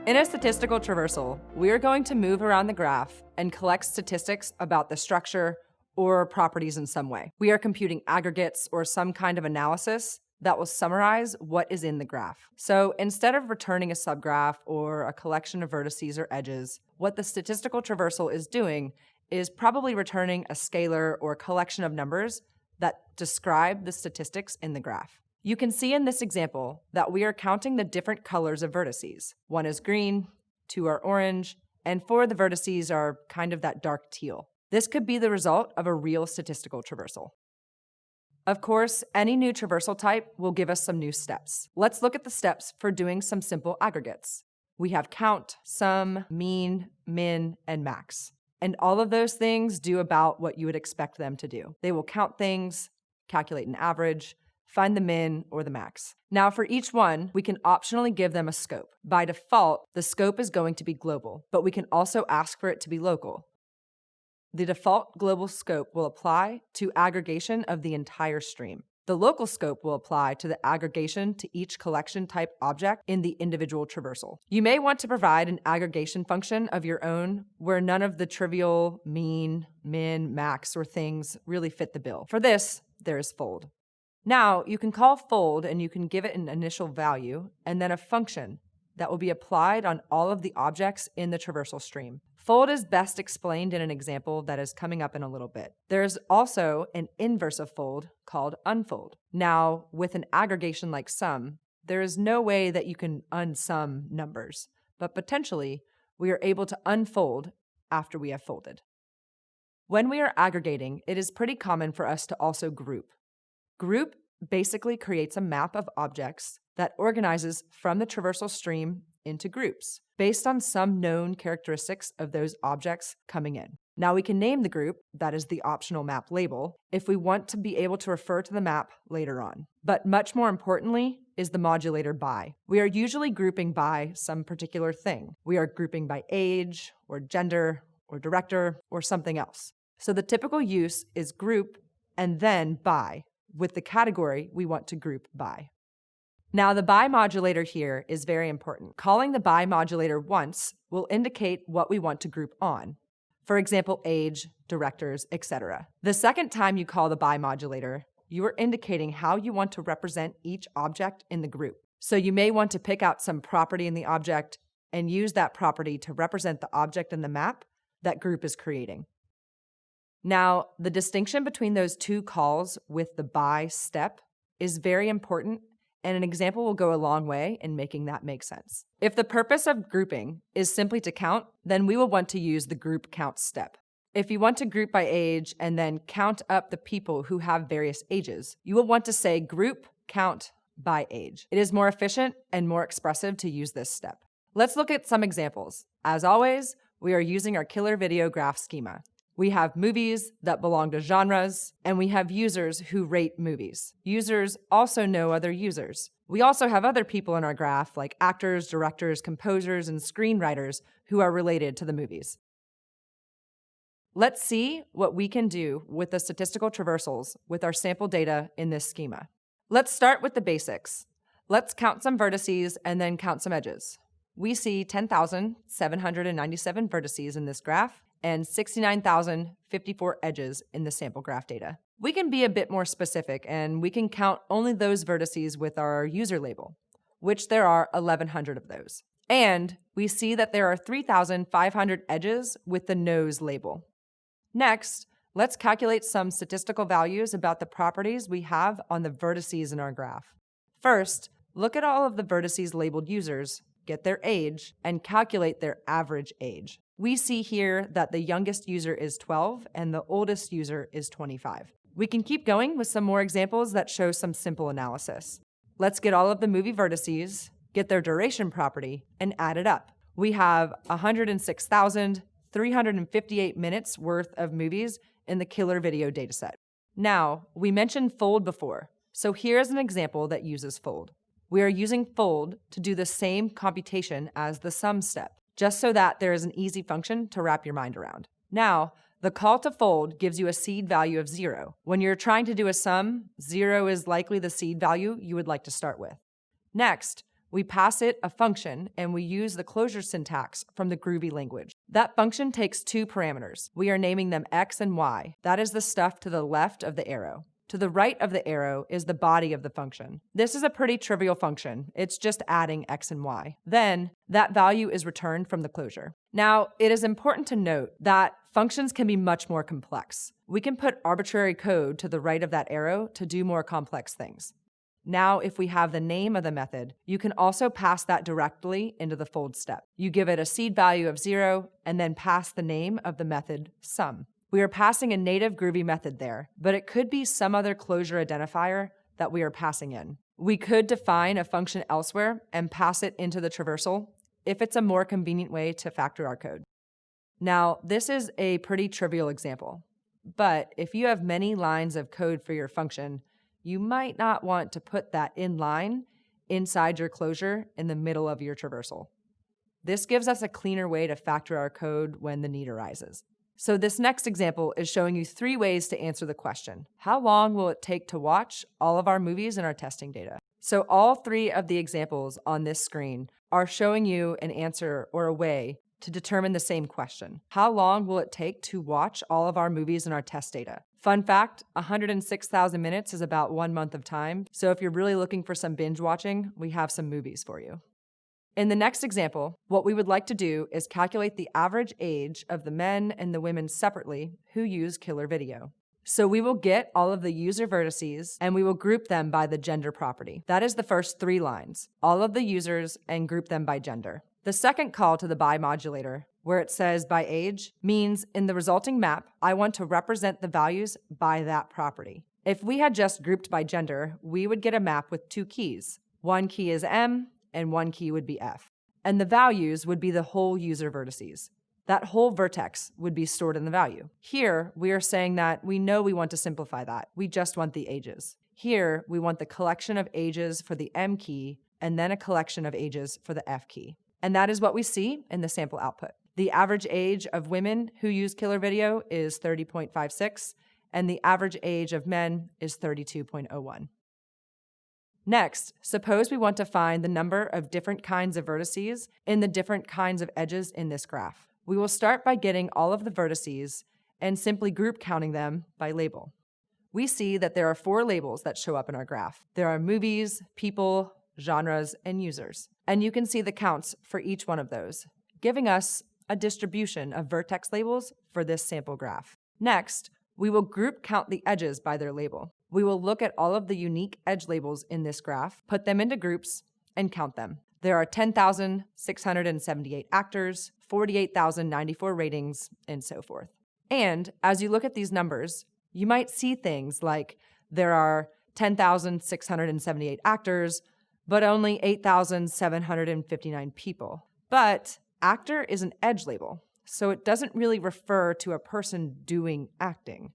In a statistical traversal, we are going to move around the graph and collect statistics about the structure or properties in some way. We are computing aggregates or some kind of analysis that will summarize what is in the graph. So instead of returning a subgraph or a collection of vertices or edges, what the statistical traversal is doing is probably returning a scalar or collection of numbers that describe the statistics in the graph. You can see in this example that we are counting the different colors of vertices. 1 is green, 2 are orange, and 4 of the vertices are kind of that dark teal. This could be the result of a real statistical traversal. Of course, any new traversal type will give us some new steps. Let's look at the steps for doing some simple aggregates. We have count, sum, mean, min, and max. And all of those things do about what you would expect them to do. They will count things, calculate an average, find the min or the max. Now for each one, we can optionally give them a scope. By default, the scope is going to be global, but we can also ask for it to be local. The default global scope will apply to aggregation of the entire stream. The local scope will apply to the aggregation to each collection type object in the individual traversal. You may want to provide an aggregation function of your own where none of the trivial mean, min, max, or things really fit the bill. For this, there is fold. Now, you can call fold and you can give it an initial value and then a function that will be applied on all of the objects in the traversal stream. Fold is best explained in an example that is coming up in a little bit. There's also an inverse of fold called unfold. Now, with an aggregation like sum, there is no way that you can unsum numbers, but potentially we are able to unfold after we have folded. When we are aggregating, it is pretty common for us to also group. Group basically creates a map of objects that organizes from the traversal stream into groups based on some known characteristics of those objects coming in. Now we can name the group, that is the optional map label, if we want to be able to refer to the map later on. But much more importantly is the modulator by. We are usually grouping by some particular thing. We are grouping by age or gender or director or something else. So the typical use is group and then by, with the category we want to group by. Now the by modulator here is very important. Calling the by modulator once will indicate what we want to group on. For example, age, directors, etc. The second time you call the by modulator, you are indicating how you want to represent each object in the group. So you may want to pick out some property in the object and use that property to represent the object in the map that group is creating. Now, the distinction between those two calls with the by step is very important, and an example will go a long way in making that make sense. If the purpose of grouping is simply to count, then we will want to use the group count step. If you want to group by age and then count up the people who have various ages, you will want to say group count by age. It is more efficient and more expressive to use this step. Let's look at some examples. As always, we are using our killer video graph schema. We have movies that belong to genres, and we have users who rate movies. Users also know other users. We also have other people in our graph, like actors, directors, composers, and screenwriters who are related to the movies. Let's see what we can do with the statistical traversals with our sample data in this schema. Let's start with the basics. Let's count some vertices and then count some edges. We see 10,797 vertices in this graph, and 69,054 edges in the sample graph data. We can be a bit more specific, and we can count only those vertices with our user label, which there are 1,100 of those. And we see that there are 3,500 edges with the nose label. Next, let's calculate some statistical values about the properties we have on the vertices in our graph. First, look at all of the vertices labeled users, get their age, and calculate their average age. We see here that the youngest user is 12 and the oldest user is 25. We can keep going with some more examples that show some simple analysis. Let's get all of the movie vertices, get their duration property, and add it up. We have 106,358 minutes worth of movies in the killer video dataset. Now, we mentioned fold before, so here's an example that uses fold. We are using fold to do the same computation as the sum step, just so that there is an easy function to wrap your mind around. Now, the call to fold gives you a seed value of 0. When you're trying to do a sum, 0 is likely the seed value you would like to start with. Next, We pass it a function, and we use the closure syntax from the Groovy language. That function takes two parameters. We are naming them x and y. That is the stuff to the left of the arrow. To the right of the arrow is the body of the function. This is a pretty trivial function. It's just adding x and y. Then, that value is returned from the closure. Now, it is important to note that functions can be much more complex. We can put arbitrary code to the right of that arrow to do more complex things. Now, if we have the name of the method, you can also pass that directly into the fold step. You give it a seed value of 0 and then pass the name of the method sum. We are passing a native Groovy method there, but it could be some other closure identifier that we are passing in. We could define a function elsewhere and pass it into the traversal if it's a more convenient way to factor our code. Now, this is a pretty trivial example, but if you have many lines of code for your function, you might not want to put that inline inside your closure in the middle of your traversal. This gives us a cleaner way to factor our code when the need arises. So this next example is showing you 3 ways to answer the question: how long will it take to watch all of our movies in our testing data? So all 3 of the examples on this screen are showing you an answer or a way to determine the same question. How long will it take to watch all of our movies in our test data? Fun fact, 106,000 minutes is about 1 month of time. So if you're really looking for some binge watching, we have some movies for you. In the next example, what we would like to do is calculate the average age of the men and the women separately who use Killer Video. So we will get all of the user vertices and we will group them by the gender property. That is the first 3 lines, all of the users, and group them by gender. The second call to the by modulator, where it says by age, means in the resulting map, I want to represent the values by that property. If we had just grouped by gender, we would get a map with 2 keys. One key is M, and one key would be F. And the values would be the whole user vertices. That whole vertex would be stored in the value. Here, we are saying that we know we want to simplify that. We just want the ages. Here, we want the collection of ages for the M key, and then a collection of ages for the F key. And that is what we see in the sample output. The average age of women who use Killer Video is 30.56, and the average age of men is 32.01. Next, suppose we want to find the number of different kinds of vertices in the different kinds of edges in this graph. We will start by getting all of the vertices and simply group counting them by label. We see that there are 4 labels that show up in our graph. There are movies, people, genres, and users. And you can see the counts for each one of those, giving us a distribution of vertex labels for this sample graph. Next, we will group count the edges by their label. We will look at all of the unique edge labels in this graph, put them into groups, and count them. There are 10,678 actors, 48,094 ratings, and so forth. And as you look at these numbers, you might see things like there are 10,678 actors, but only 8,759 people. But actor is an edge label, so it doesn't really refer to a person doing acting.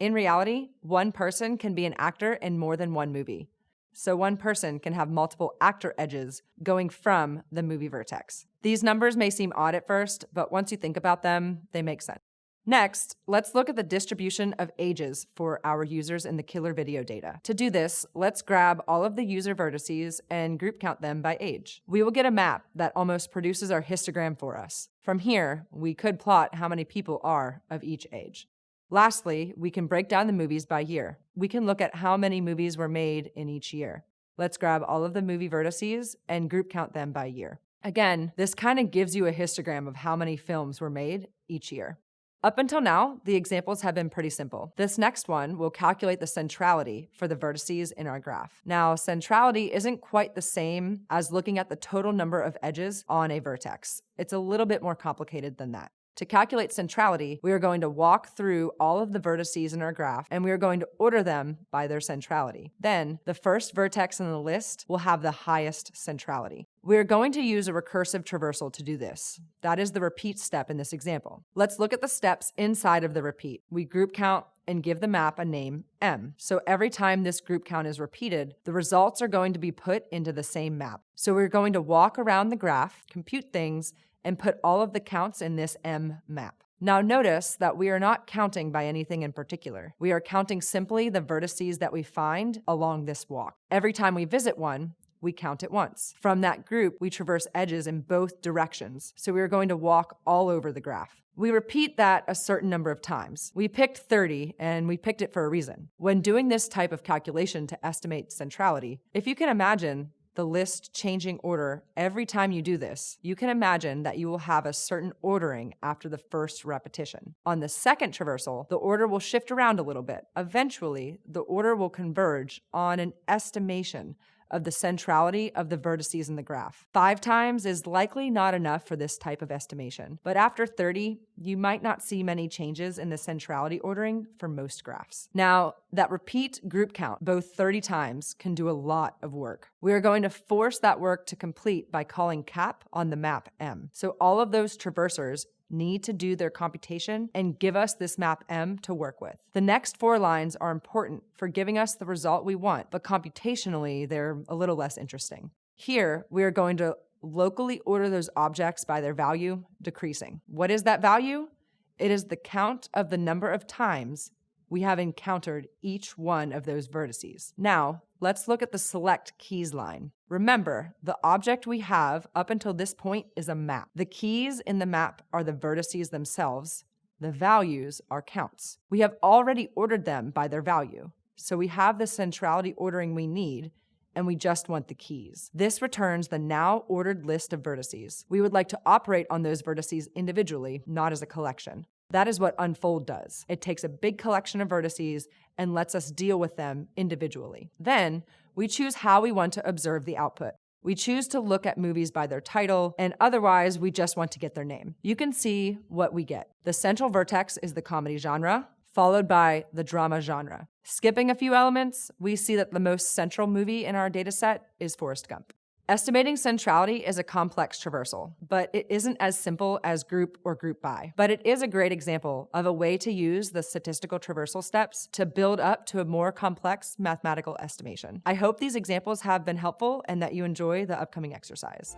In reality, one person can be an actor in more than one movie. So one person can have multiple actor edges going from the movie vertex. These numbers may seem odd at first, but once you think about them, they make sense. Next, let's look at the distribution of ages for our users in the Killer Video data. To do this, let's grab all of the user vertices and group count them by age. We will get a map that almost produces our histogram for us. From here, we could plot how many people are of each age. Lastly, we can break down the movies by year. We can look at how many movies were made in each year. Let's grab all of the movie vertices and group count them by year. Again, this kind of gives you a histogram of how many films were made each year. Up until now, the examples have been pretty simple. This next one will calculate the centrality for the vertices in our graph. Now, centrality isn't quite the same as looking at the total number of edges on a vertex. It's a little bit more complicated than that. To calculate centrality, we are going to walk through all of the vertices in our graph, and we are going to order them by their centrality. Then, the first vertex in the list will have the highest centrality. We are going to use a recursive traversal to do this. That is the repeat step in this example. Let's look at the steps inside of the repeat. We group count and give the map a name M. So every time this group count is repeated, the results are going to be put into the same map. So we're going to walk around the graph, compute things, and put all of the counts in this M map. Now notice that we are not counting by anything in particular. We are counting simply the vertices that we find along this walk. Every time we visit one, we count it once. From that group, we traverse edges in both directions, so we are going to walk all over the graph. We repeat that a certain number of times. We picked 30, and we picked it for a reason. When doing this type of calculation to estimate centrality, if you can imagine the list changing order every time you do this, you can imagine that you will have a certain ordering after the first repetition. On the second traversal, the order will shift around a little bit. Eventually, the order will converge on an estimation of the centrality of the vertices in the graph. 5 times is likely not enough for this type of estimation, but after 30, you might not see many changes in the centrality ordering for most graphs. Now, that repeat group count, both 30 times, can do a lot of work. We are going to force that work to complete by calling cap on the map M. So all of those traversers need to do their computation and give us this map M to work with. The next 4 lines are important for giving us the result we want, but computationally, they're a little less interesting. Here, we are going to locally order those objects by their value, decreasing. What is that value? It is the count of the number of times we have encountered each one of those vertices. Now, let's look at the select keys line. Remember, the object we have up until this point is a map. The keys in the map are the vertices themselves. The values are counts. We have already ordered them by their value, so we have the centrality ordering we need, and we just want the keys. This returns the now ordered list of vertices. We would like to operate on those vertices individually, not as a collection. That is what unfold does. It takes a big collection of vertices and lets us deal with them individually. Then, we choose how we want to observe the output. We choose to look at movies by their title, and otherwise, we just want to get their name. You can see what we get. The central vertex is the comedy genre, followed by the drama genre. Skipping a few elements, we see that the most central movie in our dataset is Forrest Gump. Estimating centrality is a complex traversal, but it isn't as simple as group or group by. But it is a great example of a way to use the statistical traversal steps to build up to a more complex mathematical estimation. I hope these examples have been helpful and that you enjoy the upcoming exercise.